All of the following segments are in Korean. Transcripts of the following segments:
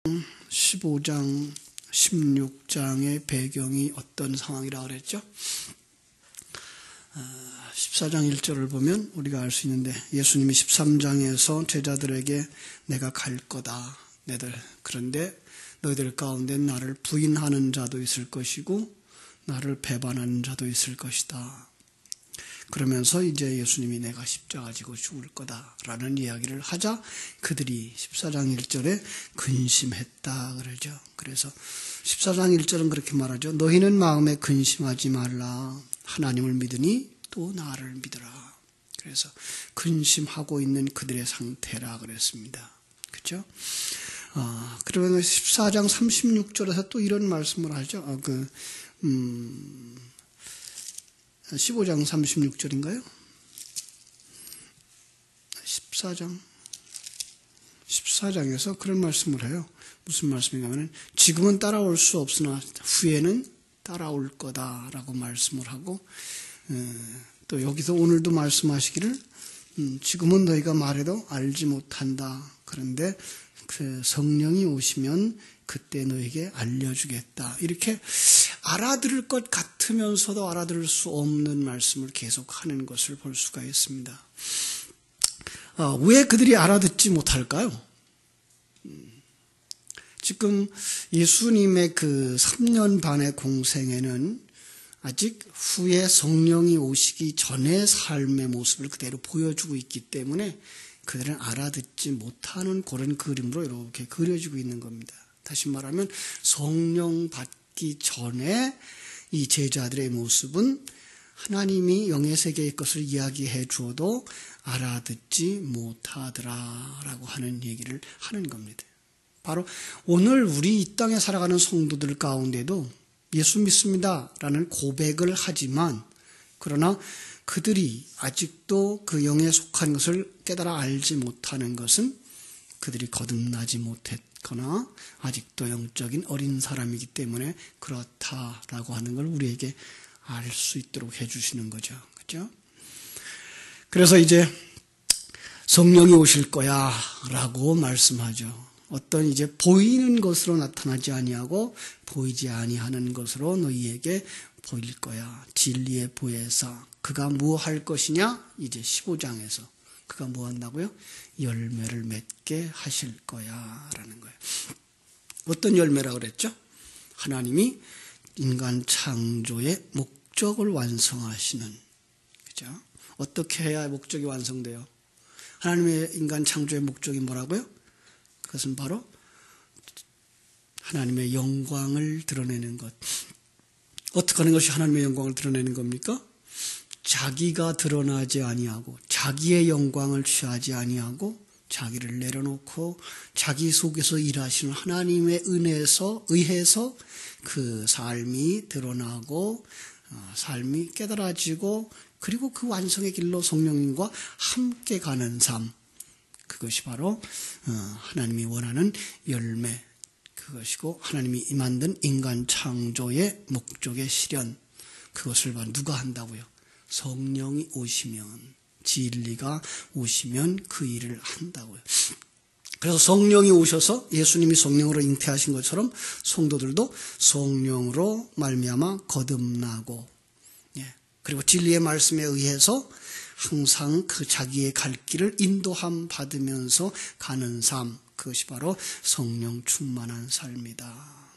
15장, 16장의 배경이 어떤 상황이라 그랬죠? 14장 1절을 보면 우리가 알 수 있는데, 예수님이 13장에서 제자들에게 내가 갈 거다. 그런데 너희들 가운데 나를 부인하는 자도 있을 것이고 나를 배반하는 자도 있을 것이다. 그러면서 이제 예수님이 내가 십자가 지고 죽을 거다라는 이야기를 하자 그들이 14장 1절에 근심했다 그러죠. 그래서 14장 1절은 그렇게 말하죠. 너희는 마음에 근심하지 말라. 하나님을 믿으니 또 나를 믿으라. 그래서 근심하고 있는 그들의 상태라 그랬습니다. 그렇죠? 그러면 14장 36절에서 또 이런 말씀을 하죠. 15장 36절인가요? 14장에서 그런 말씀을 해요. 무슨 말씀인가 하면 지금은 따라올 수 없으나 후에는 따라올 거다라고 말씀을 하고, 또 여기서 오늘도 말씀하시기를 지금은 너희가 말해도 알지 못한다. 그런데 그 성령이 오시면 그때 너에게 알려주겠다. 이렇게 알아들을 것 같으면서도 알아들을 수 없는 말씀을 계속하는 것을 볼 수가 있습니다. 왜 그들이 알아듣지 못할까요? 지금 예수님의 그 3년 반의 공생에는 아직 후에 성령이 오시기 전의 삶의 모습을 그대로 보여주고 있기 때문에 그들은 알아듣지 못하는 그런 그림으로 이렇게 그려지고 있는 겁니다. 다시 말하면 성령 받기 전에 이 제자들의 모습은 하나님이 영의 세계의 것을 이야기해 주어도 알아듣지 못하더라라고 하는 얘기를 하는 겁니다. 바로 오늘 우리 이 땅에 살아가는 성도들 가운데도 예수 믿습니다라는 고백을 하지만, 그러나 그들이 아직도 그 영에 속한 것을 깨달아 알지 못하는 것은 그들이 거듭나지 못했거나 아직도 영적인 어린 사람이기 때문에 그렇다라고 하는 걸 우리에게 알 수 있도록 해주시는 거죠. 그렇죠? 그래서 이제 성령이 오실 거야 라고 말씀하죠. 어떤 이제 보이는 것으로 나타나지 아니하고 보이지 아니하는 것으로 너희에게 보일 거야. 진리의 보혜사. 그가 뭐 할 것이냐? 이제 15장에서 그가 뭐 한다고요? 열매를 맺게 하실 거야 라는 거예요. 어떤 열매라고 그랬죠? 하나님이 인간 창조의 목적을 완성하시는, 그죠? 어떻게 해야 목적이 완성돼요? 하나님의 인간 창조의 목적이 뭐라고요? 그것은 바로 하나님의 영광을 드러내는 것. 어떻게 하는 것이 하나님의 영광을 드러내는 겁니까? 자기가 드러나지 아니하고 자기의 영광을 취하지 아니하고 자기를 내려놓고 자기 속에서 일하시는 하나님의 의해서 그 삶이 드러나고 삶이 깨달아지고, 그리고 그 완성의 길로 성령님과 함께 가는 삶, 그것이 바로 하나님이 원하는 열매, 그것이고 하나님이 만든 인간 창조의 목적의 실현, 그것을 누가 한다고요? 성령이 오시면, 진리가 오시면 그 일을 한다고요. 그래서 성령이 오셔서 예수님이 성령으로 잉태하신 것처럼 성도들도 성령으로 말미암아 거듭나고, 그리고 진리의 말씀에 의해서 항상 그 자기의 갈 길을 인도함 받으면서 가는 삶, 그것이 바로 성령 충만한 삶이다.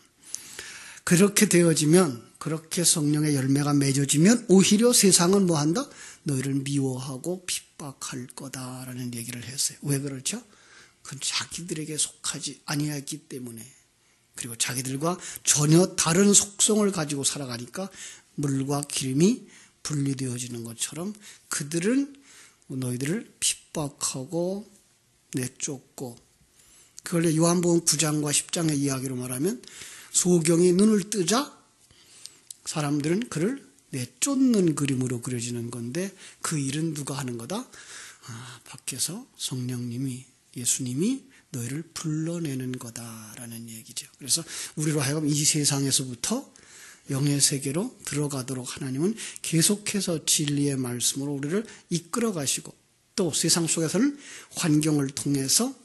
그렇게 되어지면, 그렇게 성령의 열매가 맺어지면 오히려 세상은 뭐한다? 너희를 미워하고 핍박할 거다라는 얘기를 했어요. 왜 그렇죠? 그건 자기들에게 속하지 아니하기 때문에, 그리고 자기들과 전혀 다른 속성을 가지고 살아가니까 물과 기름이 분리되어지는 것처럼 그들은 너희들을 핍박하고 내쫓고, 그걸 요한복음 9장과 10장의 이야기로 말하면 소경이 눈을 뜨자 사람들은 그를 내쫓는 그림으로 그려지는 건데, 그 일은 누가 하는 거다? 밖에서 성령님이, 예수님이 너희를 불러내는 거다라는 얘기죠. 그래서 우리로 하여금 이 세상에서부터 영의 세계로 들어가도록 하나님은 계속해서 진리의 말씀으로 우리를 이끌어 가시고, 또 세상 속에서는 환경을 통해서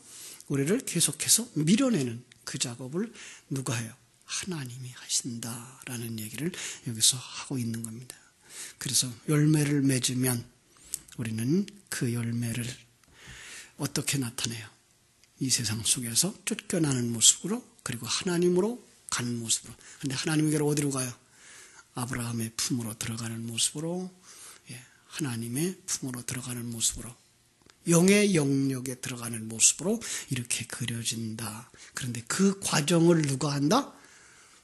우리를 계속해서 밀어내는 그 작업을 누가 해요? 하나님이 하신다라는 얘기를 여기서 하고 있는 겁니다. 그래서 열매를 맺으면 우리는 그 열매를 어떻게 나타내요? 이 세상 속에서 쫓겨나는 모습으로, 그리고 하나님으로 가는 모습으로. 그런데 하나님에게로 어디로 가요? 아브라함의 품으로 들어가는 모습으로, 하나님의 품으로 들어가는 모습으로, 영의 영역에 들어가는 모습으로 이렇게 그려진다. 그런데 그 과정을 누가 한다?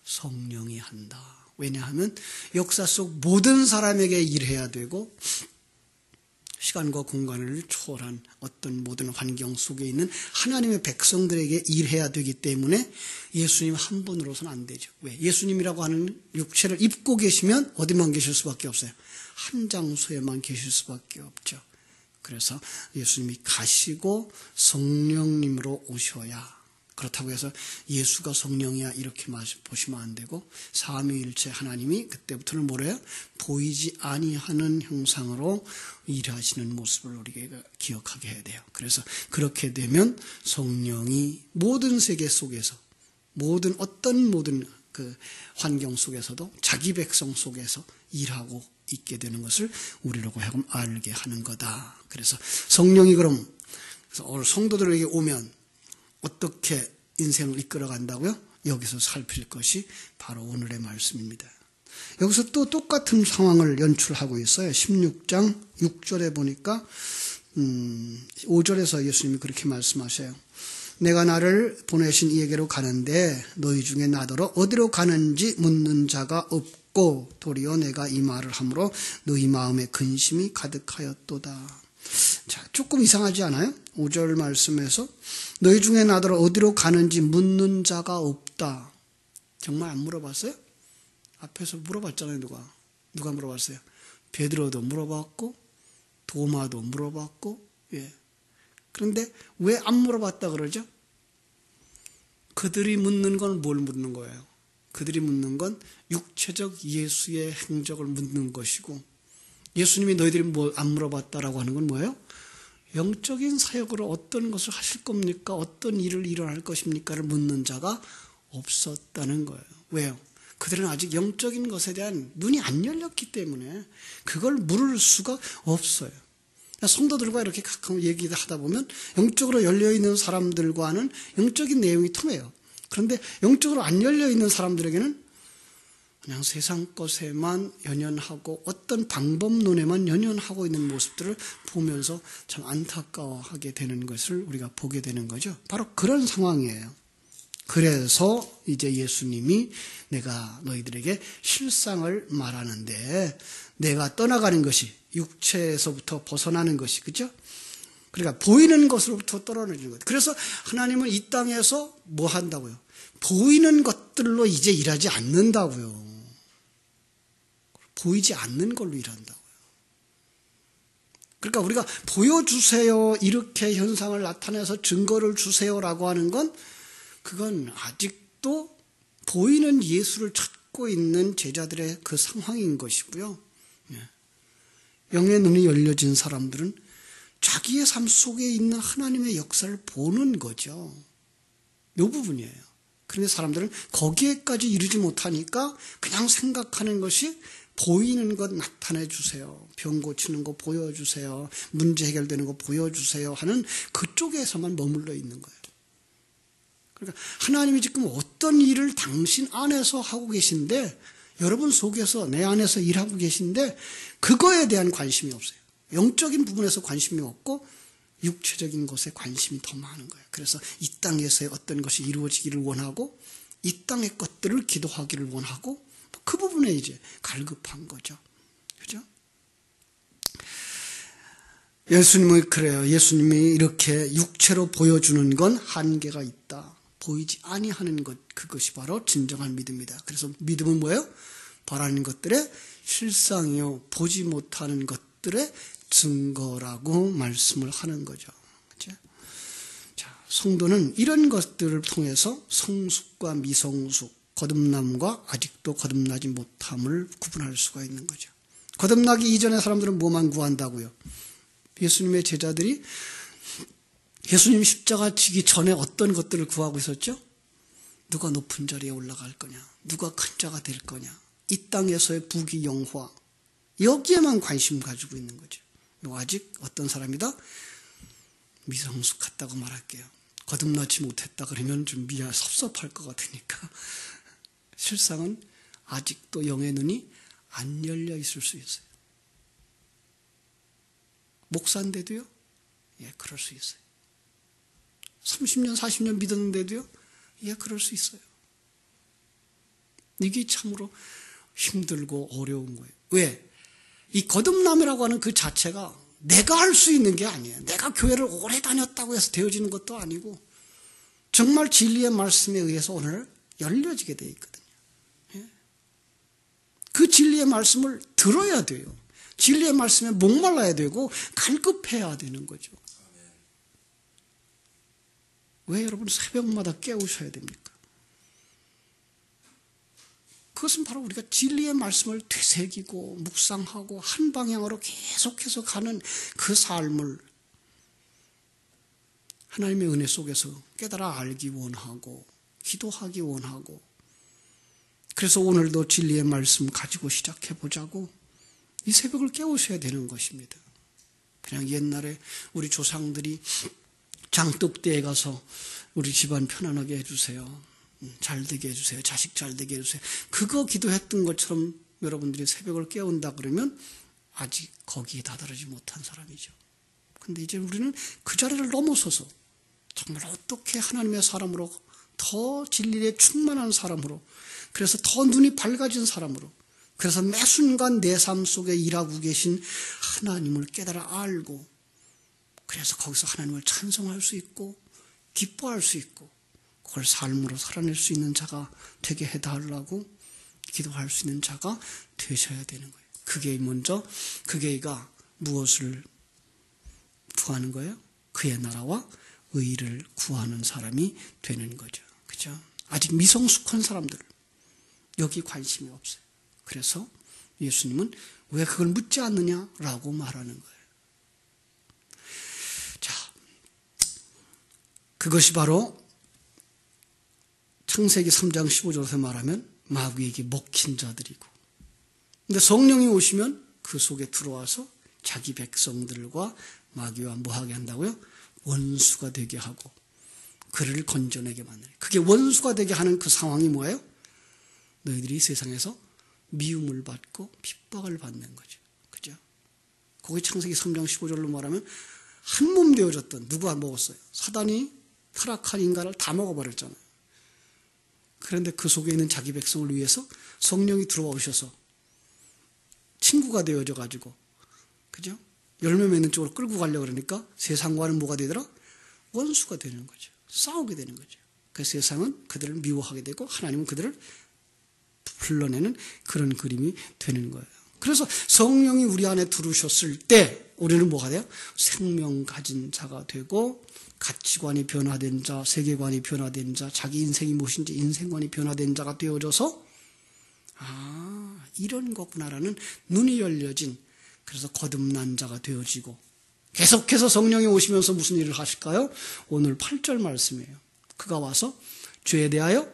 성령이 한다. 왜냐하면 역사 속 모든 사람에게 일해야 되고, 시간과 공간을 초월한 어떤 모든 환경 속에 있는 하나님의 백성들에게 일해야 되기 때문에 예수님 한 분으로서는 안 되죠. 왜? 예수님이라고 하는 육체를 입고 계시면 어디만 계실 수밖에 없어요? 한 장소에만 계실 수밖에 없죠. 그래서 예수님이 가시고 성령님으로 오셔야, 그렇다고 해서 예수가 성령이야 이렇게 보시면 안 되고, 삼위일체 하나님이 그때부터는 뭐래요? 보이지 아니하는 형상으로 일하시는 모습을 우리가 기억하게 해야 돼요. 그래서 그렇게 되면 성령이 모든 세계 속에서, 모든 그 환경 속에서도 자기 백성 속에서 일하고 있게 되는 것을 우리로 하여금 알게 하는 거다. 그래서 성령이 그럼 오늘 성도들에게 오면 어떻게 인생을 이끌어 간다고요? 여기서 살필 것이 바로 오늘의 말씀입니다. 여기서 또 똑같은 상황을 연출하고 있어요. 16장 6절에 보니까 5절에서 예수님이 그렇게 말씀하셔요. 내가 나를 보내신 이에게로 가는데 너희 중에 나더러 어디로 가는지 묻는 자가 없고 도리어 내가 이 말을 함으로 너희 마음에 근심이 가득하였도다. 자, 조금 이상하지 않아요? 5절 말씀에서 너희 중에 나더러 어디로 가는지 묻는 자가 없다. 정말 안 물어봤어요? 앞에서 물어봤잖아요. 누가 물어봤어요? 베드로도 물어봤고 도마도 물어봤고. 그런데 왜 안 물어봤다 그러죠? 그들이 묻는 건 뭘 묻는 거예요? 그들이 묻는 건 육체적 예수의 행적을 묻는 것이고, 예수님이 너희들이 뭐 안 물어봤다라고 하는 건 뭐예요? 영적인 사역으로 어떤 것을 하실 겁니까? 어떤 일을 일어날 것입니까를 묻는 자가 없었다는 거예요. 왜요? 그들은 아직 영적인 것에 대한 눈이 안 열렸기 때문에 그걸 물을 수가 없어요. 성도들과 이렇게 가끔 얘기를 하다 보면 영적으로 열려있는 사람들과는 영적인 내용이 통해요. 그런데 영적으로 안 열려있는 사람들에게는 그냥 세상 것에만 연연하고 어떤 방법론에만 연연하고 있는 모습들을 보면서 참 안타까워하게 되는 것을 우리가 보게 되는 거죠. 바로 그런 상황이에요. 그래서 이제 예수님이 내가 너희들에게 실상을 말하는데, 내가 떠나가는 것이 육체에서부터 벗어나는 것이, 그죠? 그러니까 보이는 것으로부터 떨어지는 것. 그래서 하나님은 이 땅에서 뭐 한다고요? 보이는 것들로 이제 일하지 않는다고요. 보이지 않는 걸로 일한다고요. 그러니까 우리가 보여주세요, 이렇게 현상을 나타내서 증거를 주세요라고 하는 건, 그건 아직도 보이는 예수를 찾고 있는 제자들의 그 상황인 것이고요. 영의 눈이 열려진 사람들은 자기의 삶 속에 있는 하나님의 역사를 보는 거죠. 이 부분이에요. 그런데 사람들은 거기에까지 이르지 못하니까 그냥 생각하는 것이 보이는 것 나타내 주세요. 병 고치는 거 보여주세요. 문제 해결되는 거 보여주세요 하는 그쪽에서만 머물러 있는 거예요. 그러니까 하나님이 지금 어떤 일을 당신 안에서 하고 계신데, 여러분 속에서 내 안에서 일하고 계신데 그거에 대한 관심이 없어요. 영적인 부분에서 관심이 없고 육체적인 것에 관심이 더 많은 거예요. 그래서 이 땅에서의 어떤 것이 이루어지기를 원하고 이 땅의 것들을 기도하기를 원하고 그 부분에 이제 갈급한 거죠. 그죠? 예수님은 그래요. 예수님이 이렇게 육체로 보여주는 건 한계가 있다. 보이지 아니하는 것, 그것이 바로 진정한 믿음이다. 그래서 믿음은 뭐예요? 바라는 것들의 실상이요, 보지 못하는 것들의 증거라고 말씀을 하는 거죠. 그렇죠? 자, 성도는 이런 것들을 통해서 성숙과 미성숙, 거듭남과 아직도 거듭나지 못함을 구분할 수가 있는 거죠. 거듭나기 이전의 사람들은 뭐만 구한다고요? 예수님의 제자들이 예수님 십자가 지기 전에 어떤 것들을 구하고 있었죠? 누가 높은 자리에 올라갈 거냐, 누가 큰 자가 될 거냐, 이 땅에서의 부귀 영화, 여기에만 관심 가지고 있는 거죠. 아직 어떤 사람이다? 미성숙 같다고 말할게요. 거듭나지 못했다 그러면 좀 섭섭할 것 같으니까. 실상은 아직도 영의 눈이 안 열려 있을 수 있어요. 목사인데도요? 예, 그럴 수 있어요. 30년, 40년 믿었는데도요? 예, 그럴 수 있어요. 이게 참으로 힘들고 어려운 거예요. 왜? 이 거듭남이라고 하는 그 자체가 내가 할 수 있는 게 아니에요. 내가 교회를 오래 다녔다고 해서 되어지는 것도 아니고 정말 진리의 말씀에 의해서 오늘 열려지게 되어 있거든요. 예? 그 진리의 말씀을 들어야 돼요. 진리의 말씀에 목말라야 되고 갈급해야 되는 거죠. 왜 여러분 새벽마다 깨우셔야 됩니까? 그것은 바로 우리가 진리의 말씀을 되새기고 묵상하고 한 방향으로 계속해서 가는 그 삶을 하나님의 은혜 속에서 깨달아 알기 원하고 기도하기 원하고, 그래서 오늘도 진리의 말씀 가지고 시작해 보자고 이 새벽을 깨우셔야 되는 것입니다. 그냥 옛날에 우리 조상들이 장독대에 가서 우리 집안 편안하게 해주세요, 잘 되게 해주세요, 자식 잘 되게 해주세요, 그거 기도했던 것처럼 여러분들이 새벽을 깨운다 그러면 아직 거기에 다다르지 못한 사람이죠. 근데 이제 우리는 그 자리를 넘어서서 정말 어떻게 하나님의 사람으로, 더 진리에 충만한 사람으로, 그래서 더 눈이 밝아진 사람으로, 그래서 매 순간 내 삶 속에 일하고 계신 하나님을 깨달아 알고, 그래서 거기서 하나님을 찬송할 수 있고 기뻐할 수 있고 그걸 삶으로 살아낼 수 있는 자가 되게 해달라고 기도할 수 있는 자가 되셔야 되는 거예요. 그게 먼저, 그게가 무엇을 구하는 거예요? 그의 나라와 의를 구하는 사람이 되는 거죠. 그죠? 아직 미성숙한 사람들, 여기 관심이 없어요. 그래서 예수님은 왜 그걸 묻지 않느냐라고 말하는 거예요. 자, 그것이 바로 창세기 3장 15절에서 말하면 마귀에게 먹힌 자들이고, 근데 성령이 오시면 그 속에 들어와서 자기 백성들과 마귀와 뭐하게 한다고요? 원수가 되게 하고 그를 건져내게 만드는, 그게 원수가 되게 하는 그 상황이 뭐예요? 너희들이 세상에서 미움을 받고 핍박을 받는 거죠. 그죠? 거기 창세기 3장 15절로 말하면 한 몸 되어졌던, 누가 먹었어요? 사단이 타락한 인간을 다 먹어버렸잖아요. 그런데 그 속에 있는 자기 백성을 위해서 성령이 들어오셔서 친구가 되어져 가지고, 그죠? 열매 맺는 쪽으로 끌고 가려고 그러니까 세상과는 뭐가 되더라? 원수가 되는 거죠. 싸우게 되는 거죠. 그 세상은 그들을 미워하게 되고 하나님은 그들을 불러내는 그런 그림이 되는 거예요. 그래서 성령이 우리 안에 들어오셨을 때 우리는 뭐가 돼요? 생명 가진 자가 되고, 가치관이 변화된 자, 세계관이 변화된 자, 자기 인생이 무엇인지 인생관이 변화된 자가 되어져서 아, 이런 거구나라는 눈이 열려진, 그래서 거듭난 자가 되어지고, 계속해서 성령이 오시면서 무슨 일을 하실까요? 오늘 8절 말씀이에요. 그가 와서 죄에 대하여,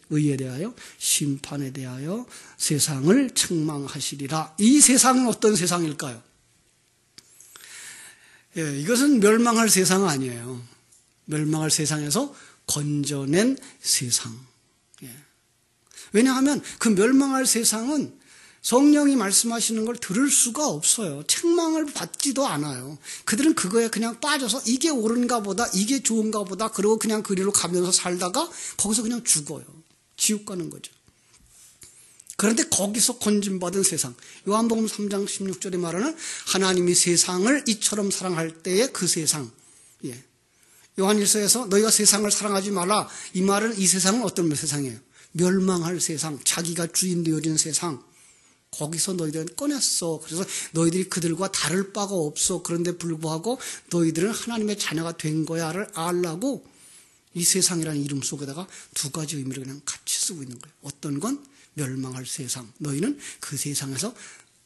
의에 대하여, 심판에 대하여 세상을 책망하시리라. 이 세상은 어떤 세상일까요? 예, 이것은 멸망할 세상 아니에요. 멸망할 세상에서 건져낸 세상. 예. 왜냐하면 그 멸망할 세상은 성령이 말씀하시는 걸 들을 수가 없어요. 책망을 받지도 않아요. 그들은 그거에 그냥 빠져서 이게 옳은가 보다, 이게 좋은가 보다, 그러고 그냥 그리로 가면서 살다가 거기서 그냥 죽어요. 지옥 가는 거죠. 그런데 거기서 건짐받은 세상, 요한복음 3장 16절에 말하는 하나님이 세상을 이처럼 사랑할 때의 그 세상. 예. 요한일서에서 너희가 세상을 사랑하지 마라, 이 말은 이 세상은 어떤 세상이에요? 멸망할 세상, 자기가 주인 되어진 세상. 거기서 너희들은 꺼냈어. 그래서 너희들이 그들과 다를 바가 없어. 그런데 불구하고 너희들은 하나님의 자녀가 된 거야를 알라고 이 세상이라는 이름 속에다가 두 가지 의미를 그냥 같이 쓰고 있는 거예요. 어떤 건 멸망할 세상, 너희는 그 세상에서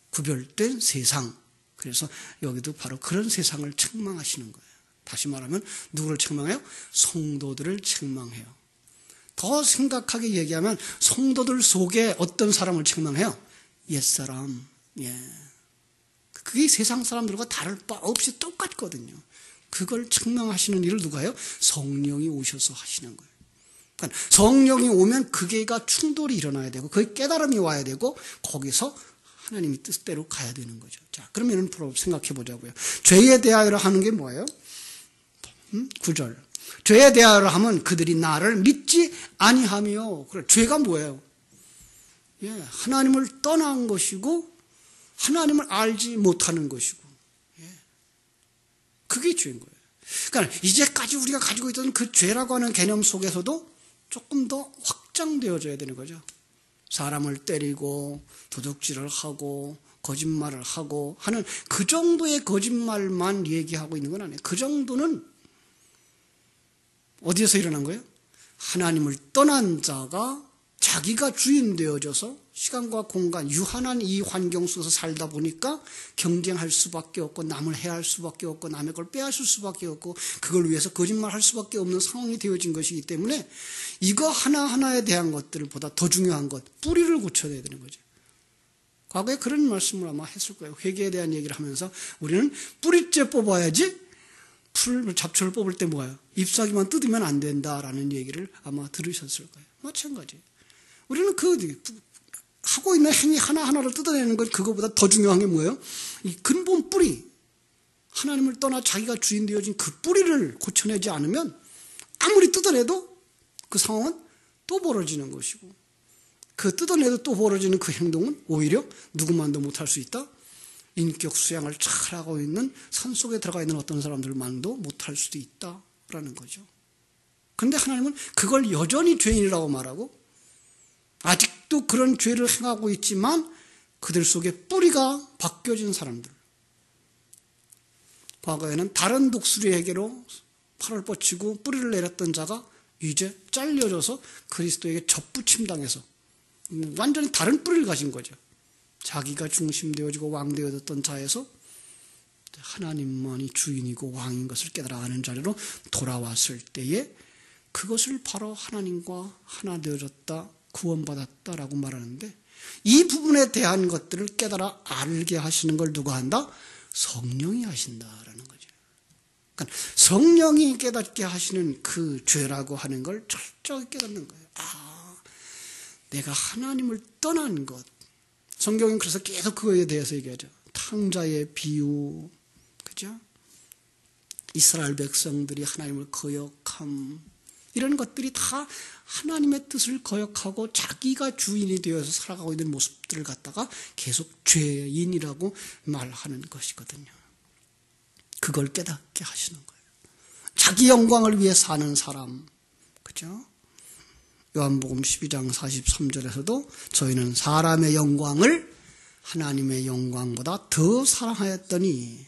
구별된 세상. 그래서 여기도 바로 그런 세상을 책망하시는 거예요. 다시 말하면 누구를 책망해요? 성도들을 책망해요. 더 심각하게 얘기하면 성도들 속에 어떤 사람을 책망해요? 옛사람. 예. 그게 세상 사람들과 다를 바 없이 똑같거든요. 그걸 책망하시는 일을 누가 해요? 성령이 오셔서 하시는 거예요. 그러니까 성령이 오면 그게가 충돌이 일어나야 되고 그 깨달음이 와야 되고 거기서 하나님의 뜻대로 가야 되는 거죠. 자, 그러면 생각해 보자고요. 죄에 대하여라 하는 게 뭐예요? 9절. 죄에 대하여라 하면 그들이 나를 믿지 아니하며. 그래, 죄가 뭐예요? 예, 하나님을 떠난 것이고 하나님을 알지 못하는 것이고, 예, 그게 죄인 거예요. 그러니까 이제까지 우리가 가지고 있던 그 죄라고 하는 개념 속에서도 조금 더 확장되어져야 되는 거죠. 사람을 때리고 도둑질을 하고 거짓말을 하고 하는 그 정도의 거짓말만 얘기하고 있는 건 아니에요. 그 정도는 어디에서 일어난 거예요? 하나님을 떠난 자가 자기가 주인 되어져서 시간과 공간, 유한한 이 환경 속에서 살다 보니까 경쟁할 수밖에 없고 남을 해할 수밖에 없고 남의 걸 빼앗을 수밖에 없고 그걸 위해서 거짓말할 수밖에 없는 상황이 되어진 것이기 때문에 이거 하나하나에 대한 것들보다 더 중요한 것, 뿌리를 고쳐야 되는 거죠. 과거에 그런 말씀을 아마 했을 거예요. 회개에 대한 얘기를 하면서 우리는 뿌리째 뽑아야지 잡초를 뽑을 때 뭐예요? 잎사귀만 뜯으면 안 된다라는 얘기를 아마 들으셨을 거예요. 마찬가지예요. 우리는 하고 있는 행위 하나하나를 뜯어내는 것, 그거보다 더 중요한 게 뭐예요? 이 근본 뿌리. 하나님을 떠나 자기가 주인 되어진 그 뿌리를 고쳐내지 않으면 아무리 뜯어내도 그 상황은 또 벌어지는 것이고, 그 뜯어내도 또 벌어지는 그 행동은 오히려 누구만도 못할 수 있다? 인격 수양을 잘하고 있는 산속에 들어가 있는 어떤 사람들만도 못할 수도 있다라는 거죠. 그런데 하나님은 그걸 여전히 죄인이라고 말하고 아직도 그런 죄를 행하고 있지만 그들 속에 뿌리가 바뀌어진 사람들. 과거에는 다른 독수리에게로 팔을 뻗치고 뿌리를 내렸던 자가 이제 잘려져서 그리스도에게 접붙임당해서 완전히 다른 뿌리를 가진 거죠. 자기가 중심되어지고 왕되어졌던 자에서 하나님만이 주인이고 왕인 것을 깨달아 아는 자리로 돌아왔을 때에 그것을 바로 하나님과 하나 되어졌다, 구원받았다라고 말하는데 이 부분에 대한 것들을 깨달아 알게 하시는 걸 누가 한다? 성령이 하신다라는 거죠. 그러니까 성령이 깨닫게 하시는 그 죄라고 하는 걸 철저히 깨닫는 거예요. 내가 하나님을 떠난 것. 성경은 그래서 계속 그거에 대해서 얘기하죠. 탕자의 비유, 그죠? 이스라엘 백성들이 하나님을 거역함, 이런 것들이 다 하나님의 뜻을 거역하고 자기가 주인이 되어서 살아가고 있는 모습들을 갖다가 계속 죄인이라고 말하는 것이거든요. 그걸 깨닫게 하시는 거예요. 자기 영광을 위해 사는 사람, 그죠? 요한복음 12장 43절에서도 저희는 사람의 영광을 하나님의 영광보다 더 사랑하였더니,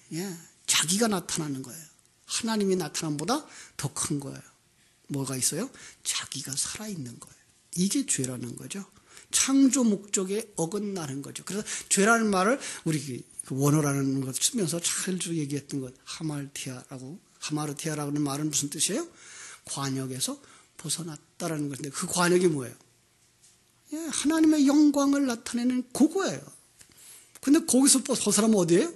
자기가 나타나는 거예요. 하나님이 나타남보다 더 큰 거예요. 뭐가 있어요? 자기가 살아있는 거예요. 이게 죄라는 거죠. 창조 목적에 어긋나는 거죠. 그래서 죄라는 말을 우리 원어라는 것 쓰면서 잘 얘기했던 것, 하마르티아라는 말은 무슨 뜻이에요? 관역에서 벗어났다라는 것인데 그 관역이 뭐예요? 하나님의 영광을 나타내는 그거예요. 근데 거기서 벗어나면 어디예요?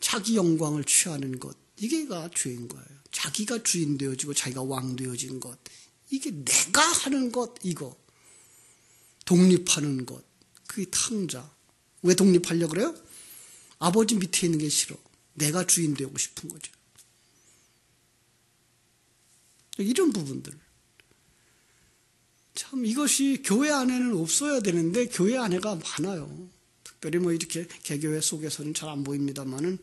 자기 영광을 취하는 것. 이게가 죄인 거예요. 자기가 주인 되어지고 자기가 왕 되어진 것. 이게 내가 하는 것, 이거. 독립하는 것. 그게 탕자. 왜 독립하려고 그래요? 아버지 밑에 있는 게 싫어. 내가 주인 되고 싶은 거죠. 이런 부분들. 참 이것이 교회 안에는 없어야 되는데 교회 안에가 많아요. 특별히 뭐 이렇게 개교회 속에서는 잘 안 보입니다만은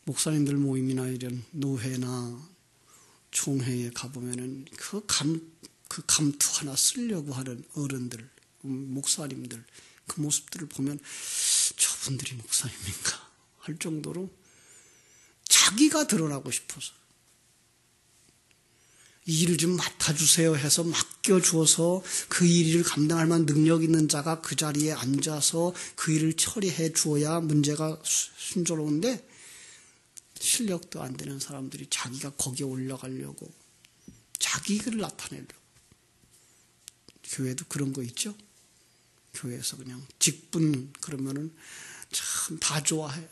목사님들 모임이나 이런 노회나 총회에 가보면은 그 감투 하나 쓰려고 하는 어른들, 목사님들 그 모습들을 보면 저분들이 목사님인가 할 정도로 자기가 드러나고 싶어서 이 일을 좀 맡아주세요 해서 맡겨주어서 그 일을 감당할 만한 능력 있는 자가 그 자리에 앉아서 그 일을 처리해 주어야 문제가 순조로운데 실력도 안 되는 사람들이 자기가 거기에 올라가려고 자기를 나타내려고. 교회도 그런 거 있죠? 교회에서 그냥 직분 그러면은 참 다 좋아해요.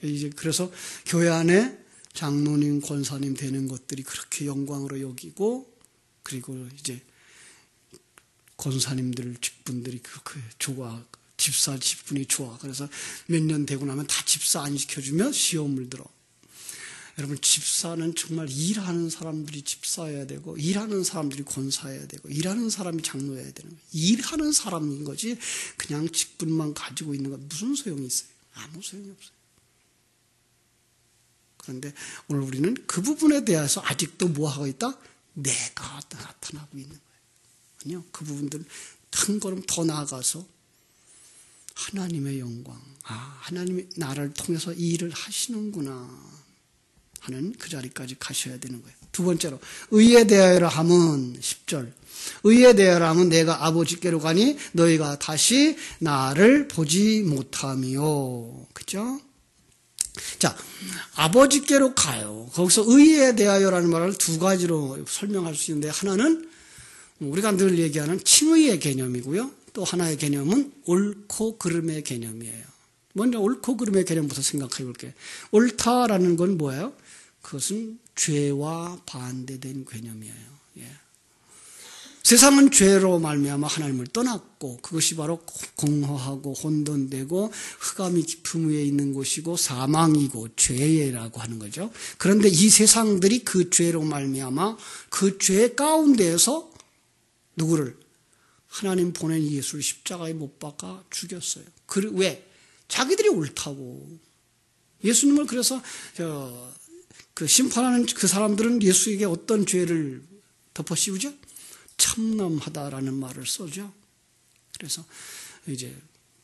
이제 그래서 교회 안에 장로님, 권사님 되는 것들이 그렇게 영광으로 여기고, 그리고 이제 권사님들 직분들이 그렇게 좋아. 집사 직분이 좋아. 그래서 몇 년 되고 나면 다 집사 안 시켜주면 시험을 들어. 여러분, 집사는 정말 일하는 사람들이 집사여야 되고, 일하는 사람들이 권사여야 되고, 일하는 사람이 장로여야 되는 거예요. 일하는 사람인 거지 그냥 직분만 가지고 있는 건 무슨 소용이 있어요? 아무 소용이 없어요. 그런데 오늘 우리는 그 부분에 대해서 아직도 뭐 하고 있다? 내가 나타나고 있는 거예요. 아니요, 그 부분들 한 걸음 더 나아가서 하나님의 영광, 하나님이 나를 통해서 이 일을 하시는구나 하는 그 자리까지 가셔야 되는 거예요. 두 번째로, 의에 대하여라 함은 10절. 의에 대하여라 함은 내가 아버지께로 가니 너희가 다시 나를 보지 못하며. 그죠? 자, 아버지께로 가요. 거기서 의에 대하여라는 말을 두 가지로 설명할 수 있는데, 하나는 우리가 늘 얘기하는 칭의의 개념이고요. 또 하나의 개념은 옳고 그름의 개념이에요. 먼저 옳고 그름의 개념부터 생각해 볼게요. 옳다라는 건 뭐예요? 그것은 죄와 반대된 개념이에요. 예. 세상은 죄로 말미암아 하나님을 떠났고, 그것이 바로 공허하고 혼돈되고 흑암이 깊음 위에 있는 곳이고 사망이고 죄라고 하는 거죠. 그런데 이 세상들이 그 죄로 말미암아 그 죄 가운데에서 누구를? 하나님 보낸 예수를 십자가에 못 박아 죽였어요. 왜? 자기들이 옳다고. 예수님을 그래서 그 심판하는 그 사람들은 예수에게 어떤 죄를 덮어 씌우죠? 참남하다라는 말을 써죠. 그래서 이제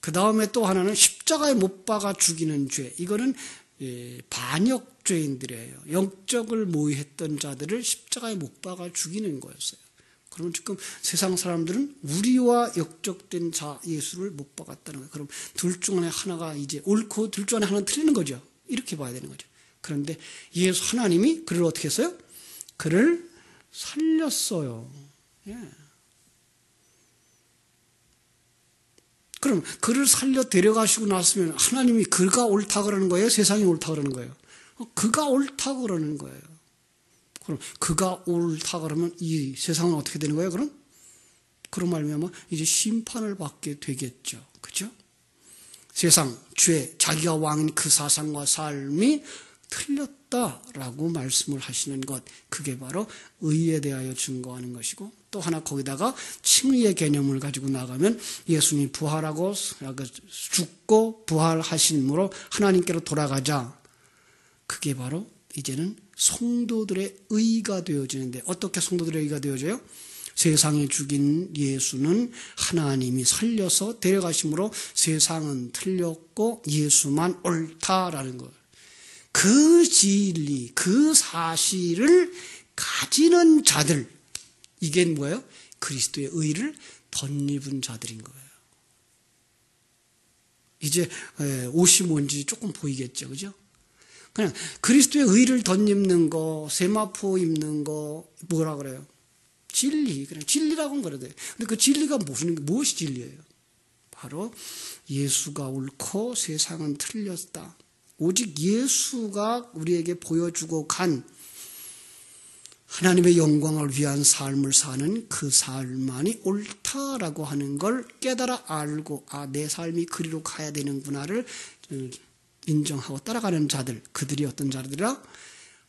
그 다음에 또 하나는 십자가에 못 박아 죽이는 죄. 이거는 반역죄인들이에요. 영적을 모의했던 자들을 십자가에 못 박아 죽이는 거였어요. 그러면 지금 세상 사람들은 우리와 역적된 자 예수를 못 박았다는 거예요. 그럼 둘 중 안에 하나가 이제 옳고 둘 중 안에 하나는 틀리는 거죠. 이렇게 봐야 되는 거죠. 그런데 예수 하나님이 그를 어떻게 했어요? 그를 살렸어요. 예. 그럼 그를 살려 데려가시고 났으면 하나님이 그가 옳다 그러는 거예요? 세상이 옳다 그러는 거예요? 그가 옳다 그러는 거예요. 그럼 그가 옳다 그러면 이 세상은 어떻게 되는 거예요? 그런 말미암아 이제 심판을 받게 되겠죠. 그렇죠? 세상, 죄, 자기가 왕인 그 사상과 삶이 틀렸다라고 말씀을 하시는 것, 그게 바로 의에 대하여 증거하는 것이고, 또 하나 거기다가 칭의의 개념을 가지고 나가면 예수님이 부활하고 죽고 부활하심으로 하나님께로 돌아가자. 그게 바로 이제는 성도들의 의가 되어지는데, 어떻게 성도들의 의가 되어져요? 세상에 죽인 예수는 하나님이 살려서 데려가심으로 세상은 틀렸고 예수만 옳다라는 거예요. 그 진리, 그 사실을 가지는 자들, 이게 뭐예요? 그리스도의 의를 덧입은 자들인 거예요. 이제 옷이 뭔지 조금 보이겠죠, 그죠? 그냥 그리스도의 의를 덧입는 거, 세마포 입는 거, 뭐라 그래요? 진리, 그냥 진리라고는 그래도 돼요. 근데 그 진리가 무엇이 진리예요? 바로 예수가 옳고 세상은 틀렸다. 오직 예수가 우리에게 보여주고 간 하나님의 영광을 위한 삶을 사는 그 삶만이 옳다라고 하는 걸 깨달아 알고, 내 삶이 그리로 가야 되는구나를 인정하고 따라가는 자들, 그들이 어떤 자들이라?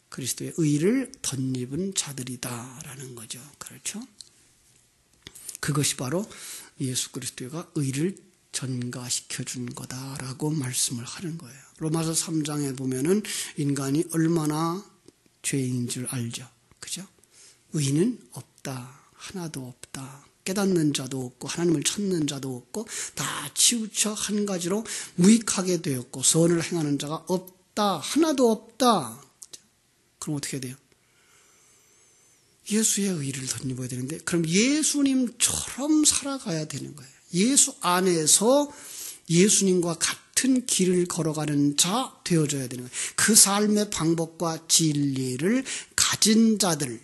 그리스도의 의를 덧입은 자들이다라는 거죠. 그렇죠? 그것이 바로 예수 그리스도가 의를 전가시켜 준 거다라고 말씀을 하는 거예요. 로마서 3장에 보면은 인간이 얼마나 죄인 줄 알죠. 그죠? 의는 없다. 하나도 없다. 깨닫는 자도 없고 하나님을 찾는 자도 없고 다 치우쳐 한 가지로 무익하게 되었고 선을 행하는 자가 없다. 하나도 없다. 그럼 어떻게 돼요? 예수의 의를 덧입어야 되는데, 그럼 예수님처럼 살아가야 되는 거예요. 예수 안에서 예수님과 같은 길을 걸어가는 자 되어져야 되는 거예요. 그 삶의 방법과 진리를 가진 자들,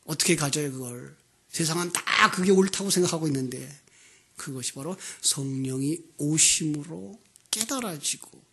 어떻게 가져요 그걸? 세상은 다 그게 옳다고 생각하고 있는데 그것이 바로 성령이 오심으로 깨달아지고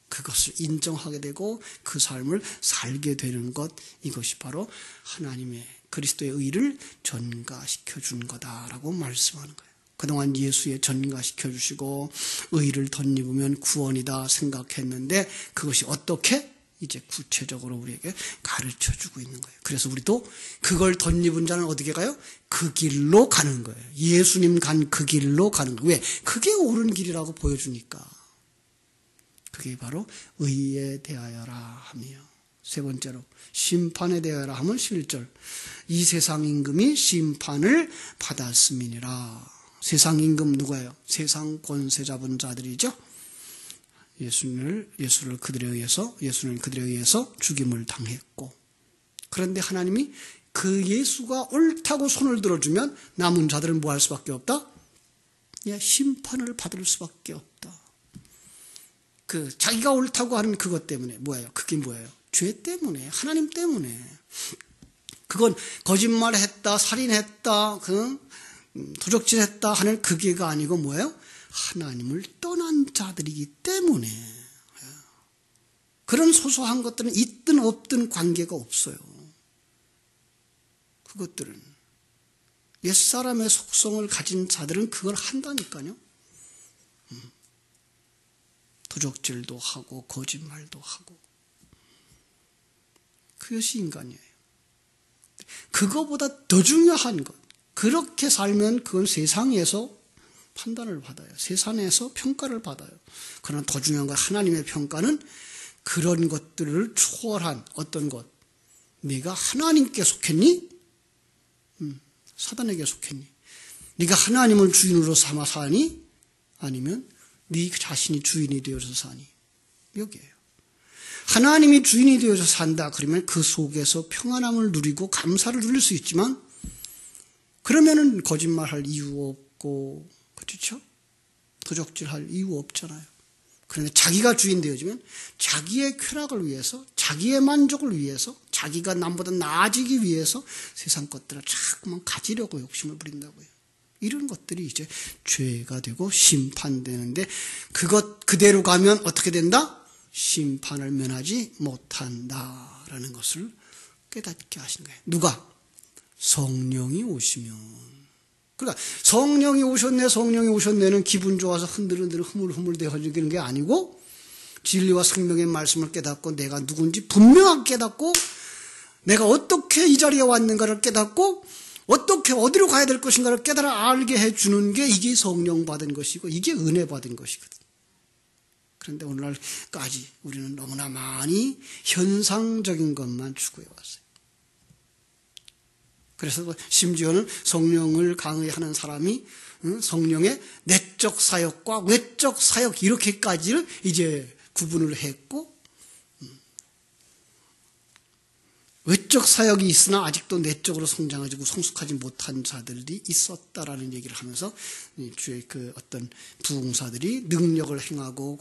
그것을 인정하게 되고 그 삶을 살게 되는 것, 이것이 바로 하나님의 그리스도의 의를 전가시켜 준 거다라고 말씀하는 거예요. 그동안 예수의 전가시켜 주시고 의를 덧입으면 구원이다 생각했는데 그것이 어떻게 이제 구체적으로 우리에게 가르쳐 주고 있는 거예요. 그래서 우리도 그걸 덧입은 자는 어디게 가요? 그 길로 가는 거예요. 예수님 간 그 길로 가는 거예요. 왜? 그게 옳은 길이라고 보여주니까. 그게 바로 의에 대하여라 하며, 세 번째로 심판에 대하여라 하면 11절, 이 세상 임금이 심판을 받았음이니라. 세상 임금 누구예요? 세상 권세 잡은 자들이죠. 예수는 그들에 의해서 죽임을 당했고, 그런데 하나님이 그 예수가 옳다고 손을 들어주면 남은 자들은 뭐 할 수밖에 없다? 심판을 받을 수밖에 없다. 자기가 옳다고 하는 그것 때문에 뭐예요? 그게 뭐예요? 죄 때문에, 하나님 때문에. 그건 거짓말했다, 살인했다, 도적질했다 하는 그게가 아니고 뭐예요? 하나님을 떠난 자들이기 때문에. 그런 소소한 것들은 있든 없든 관계가 없어요. 그것들은 옛사람의 속성을 가진 자들은 그걸 한다니까요. 도적질도 하고 거짓말도 하고. 그것이 인간이에요. 그거보다 더 중요한 것, 그렇게 살면 그건 세상에서 판단을 받아요. 세상에서 평가를 받아요. 그러나 더 중요한 건 하나님의 평가는 그런 것들을 초월한 어떤 것. 네가 하나님께 속했니? 사단에게 속했니? 네가 하나님을 주인으로 삼아 사니? 아니면 네 자신이 주인이 되어서 사니? 여기에요. 하나님이 주인이 되어서 산다 그러면 그 속에서 평안함을 누리고 감사를 누릴 수 있지만, 그러면은 거짓말할 이유 없고, 그렇죠? 도적질할 이유 없잖아요. 그런데 자기가 주인 되어지면 자기의 쾌락을 위해서, 자기의 만족을 위해서, 자기가 남보다 나아지기 위해서 세상 것들을 자꾸만 가지려고 욕심을 부린다고요. 이런 것들이 이제 죄가 되고 심판되는데, 그것 그대로 가면 어떻게 된다? 심판을 면하지 못한다라는 것을 깨닫게 하신 거예요. 누가? 성령이 오시면. 그러니까 성령이 오셨네는 기분 좋아서 흔들흔들 흐물흐물 되어지는 게 아니고, 진리와 생명의 말씀을 깨닫고 내가 누군지 분명하게 깨닫고, 내가 어떻게 이 자리에 왔는가를 깨닫고, 어떻게 어디로 가야 될 것인가를 깨달아 알게 해주는 게 이게 성령 받은 것이고, 이게 은혜 받은 것이거든. 그런데 오늘날까지 우리는 너무나 많이 현상적인 것만 추구해 왔어요. 그래서 심지어는 성령을 강의하는 사람이 성령의 내적 사역과 외적 사역 이렇게까지를 이제 구분을 했고, 외적 사역이 있으나 아직도 내적으로 성장하고 성숙하지 못한 자들이 있었다라는 얘기를 하면서 주의 어떤 부흥사들이 능력을 행하고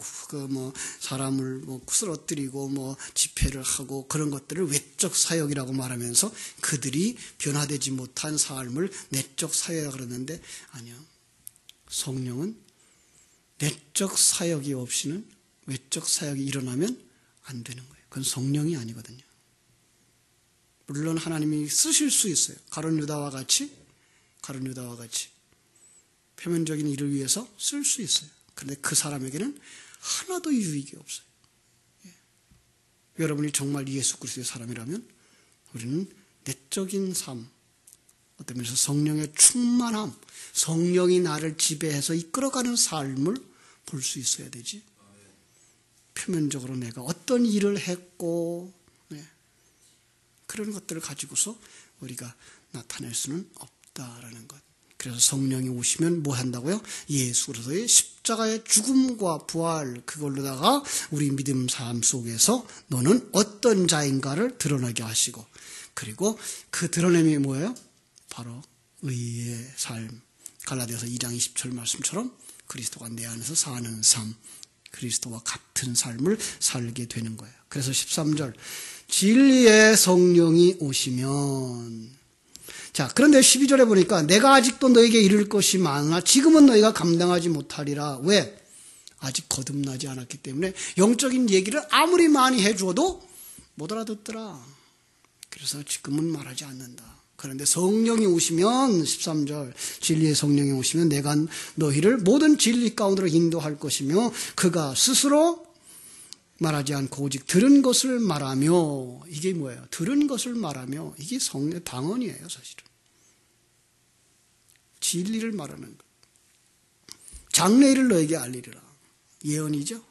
사람을 쓰러뜨리고 집회를 하고 그런 것들을 외적 사역이라고 말하면서 그들이 변화되지 못한 삶을 내적 사역이라고 그러는데, 아니요. 성령은 내적 사역이 없이는 외적 사역이 일어나면 안 되는 거예요. 그건 성령이 아니거든요. 물론 하나님이 쓰실 수 있어요. 가룟 유다와 같이 표면적인 일을 위해서 쓸 수 있어요. 그런데 그 사람에게는 하나도 유익이 없어요. 여러분이 정말 예수 그리스도의 사람이라면 우리는 내적인 삶, 어떤 면에서 성령의 충만함, 성령이 나를 지배해서 이끌어가는 삶을 볼 수 있어야 되지. 표면적으로 내가 어떤 일을 했고 그런 것들을 가지고서 우리가 나타낼 수는 없다라는 것. 그래서 성령이 오시면 뭐 한다고요? 예수 그리스도의 십자가의 죽음과 부활, 그걸로다가 우리 믿음 삶 속에서 너는 어떤 자인가를 드러나게 하시고, 그리고 그 드러냄이 뭐예요? 바로 의의 삶. 갈라디아서 2장 20절 말씀처럼 그리스도가 내 안에서 사는 삶, 그리스도와 같은 삶을 살게 되는 거예요. 그래서 13절, 진리의 성령이 오시면, 자, 그런데 12절에 보니까 내가 아직도 너에게 이를 것이 많으나 지금은 너희가 감당하지 못하리라. 왜? 아직 거듭나지 않았기 때문에 영적인 얘기를 아무리 많이 해주어도 못 알아듣더라. 그래서 지금은 말하지 않는다. 그런데 성령이 오시면 13절 진리의 성령이 오시면 내가 너희를 모든 진리 가운데로 인도할 것이며 그가 스스로 말하지 않고 오직 들은 것을 말하며. 이게 뭐예요? 들은 것을 말하며. 이게 성령의 방언이에요, 사실은. 진리를 말하는 것. 장래일을 너에게 알리리라. 예언이죠.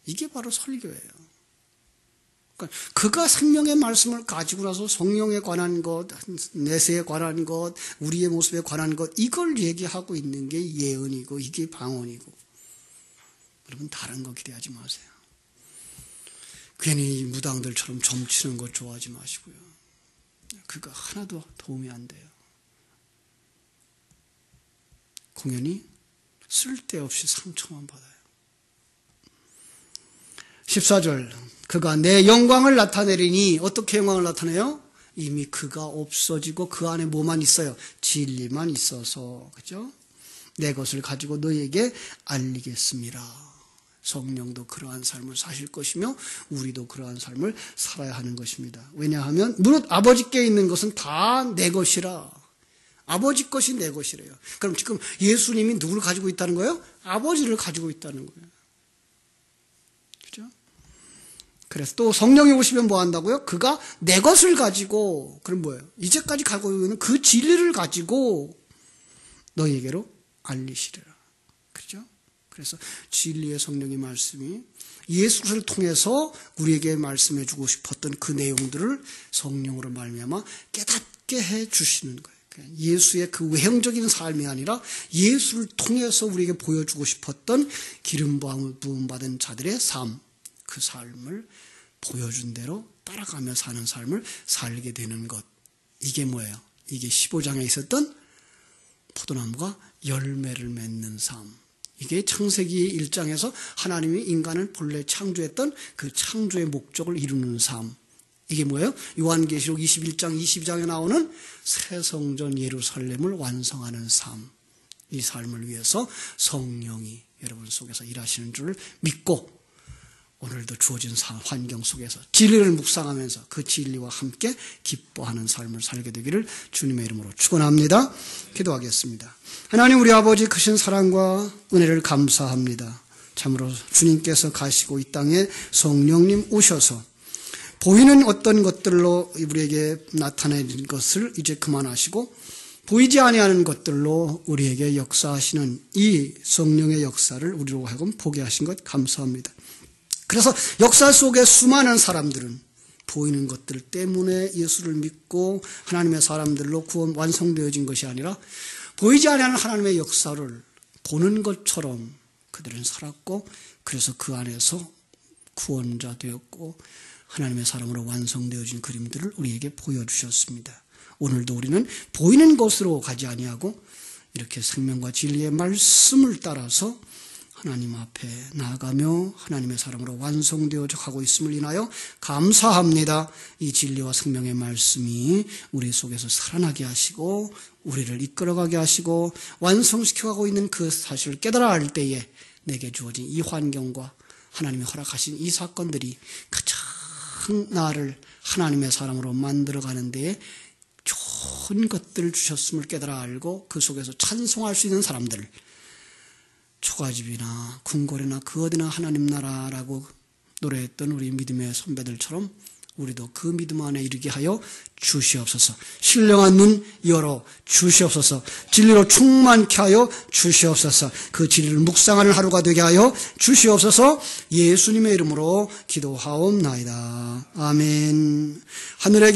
이게 바로 설교예요. 그러니까 그가 생명의 말씀을 가지고 나서 성령에 관한 것, 내세에 관한 것, 우리의 모습에 관한 것, 이걸 얘기하고 있는 게 예언이고 이게 방언이고. 여러분 다른 거 기대하지 마세요. 괜히 무당들처럼 점치는 것 좋아하지 마시고요. 그거 하나도 도움이 안 돼요. 공연히 쓸데없이 상처만 받아요. 14절 그가 내 영광을 나타내리니 어떻게 영광을 나타내요? 이미 그가 없어지고 그 안에 뭐만 있어요? 진리만 있어서. 그죠? 내 것을 가지고 너희에게 알리겠습니다. 성령도 그러한 삶을 사실 것이며 우리도 그러한 삶을 살아야 하는 것입니다. 왜냐하면 무릇 아버지께 있는 것은 다 내 것이라. 아버지 것이 내 것이래요. 그럼 지금 예수님이 누구를 가지고 있다는 거예요? 아버지를 가지고 있다는 거예요. 그죠? 그래서 또 성령이 오시면 뭐 한다고요? 그가 내 것을 가지고, 그럼 뭐예요? 이제까지 가지고 있는 그 진리를 가지고 너희에게로 알리시리라. 그죠? 그래서 진리의 성령의 말씀이 예수를 통해서 우리에게 말씀해 주고 싶었던 그 내용들을 성령으로 말미암아 깨닫게 해 주시는 거예요. 예수의 그 외형적인 삶이 아니라 예수를 통해서 우리에게 보여주고 싶었던 기름 부음 받은 자들의 삶, 그 삶을 보여준 대로 따라가며 사는 삶을 살게 되는 것. 이게 뭐예요? 이게 15장에 있었던 포도나무가 열매를 맺는 삶. 이게 창세기 1장에서 하나님이 인간을 본래 창조했던 그 창조의 목적을 이루는 삶. 이게 뭐예요? 요한계시록 21장, 22장에 나오는 새 성전 예루살렘을 완성하는 삶. 이 삶을 위해서 성령이 여러분 속에서 일하시는 줄 믿고 오늘도 주어진 환경 속에서 진리를 묵상하면서 그 진리와 함께 기뻐하는 삶을 살게 되기를 주님의 이름으로 축원합니다. 기도하겠습니다. 하나님 우리 아버지 크신 사랑과 은혜를 감사합니다. 참으로 주님께서 가시고 이 땅에 성령님 오셔서 보이는 어떤 것들로 우리에게 나타내는 것을 이제 그만하시고 보이지 아니하는 것들로 우리에게 역사하시는 이 성령의 역사를 우리로 하여금 보게 하신 것 감사합니다. 그래서 역사 속에 수많은 사람들은 보이는 것들 때문에 예수를 믿고 하나님의 사람들로 구원 완성되어진 것이 아니라 보이지 않는 하나님의 역사를 보는 것처럼 그들은 살았고 그래서 그 안에서 구원자 되었고 하나님의 사람으로 완성되어진 그림들을 우리에게 보여주셨습니다. 오늘도 우리는 보이는 것으로 가지 아니하고 이렇게 생명과 진리의 말씀을 따라서 하나님 앞에 나아가며 하나님의 사람으로 완성되어 가고 있음을 인하여 감사합니다. 이 진리와 생명의 말씀이 우리 속에서 살아나게 하시고 우리를 이끌어가게 하시고 완성시켜가고 있는 그 사실을 깨달아 알 때에 내게 주어진 이 환경과 하나님이 허락하신 이 사건들이 가장 나를 하나님의 사람으로 만들어가는 데에 좋은 것들을 주셨음을 깨달아 알고 그 속에서 찬송할 수 있는 사람들, 초가집이나 궁궐이나 그 어디나 하나님 나라라고 노래했던 우리 믿음의 선배들처럼 우리도 그 믿음 안에 이르게 하여 주시옵소서. 신령한 눈 열어 주시옵소서. 진리로 충만케 하여 주시옵소서. 그 진리를 묵상하는 하루가 되게 하여 주시옵소서. 예수님의 이름으로 기도하옵나이다. 아멘. 하늘에